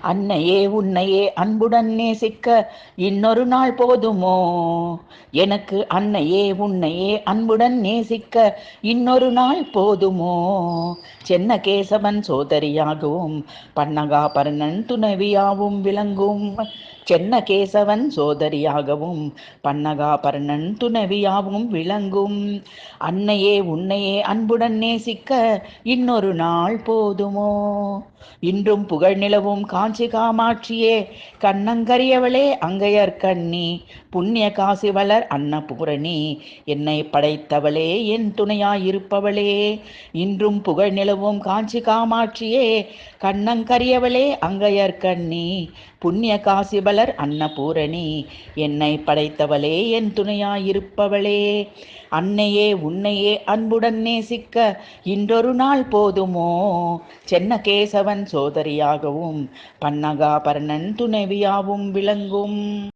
அன்னையே உன்னையே அன்புடன் நேசிக்க இன்னொரு நாள் போதுமோ? எனக்கு அன்னையே உன்னையே அன்புடன் நேசிக்க இன்னொரு நாள் போதுமோ? சென்ன கேசவன் சோதரியாகவும் பன்னகா பர்ணன் துணைவியாவும் விளங்கும். சென்ன கேசவன் சோதரியாகவும் பன்னகா பர்ணன் துணைவியாவும் விளங்கும். அன்னையே உன்னையே அன்புடன் நேசிக்க இன்னொரு நாள் போதுமோ? இன்றும் புகழ் நிலவும் காஞ்சி காமாட்சியே, கண்ணங்கரியவளே அங்கையர் கண்ணி, புண்ணிய காசி வளர் அன்னபூரணி, என்னை படைத்தவளே என் துணையாயிருப்பவளே. இன்றும் புகழ் நிலவும் காஞ்சி காமாட்சியே, கண்ணங்கரியவளே அங்கையர் கண்ணி, புண்ணிய காசி வளர் அன்னபூரணி, என்னை படைத்தவளே என் துணையாயிருப்பவளே. அன்னையே உன்னையே அன்புடன் நேசிக்க இன்றொரு நாள் போதுமோ? சென்ன கேசவன் சோதரியாகவும் பன்னகா பர்ணன் துணைவியாவும் விளங்கும்.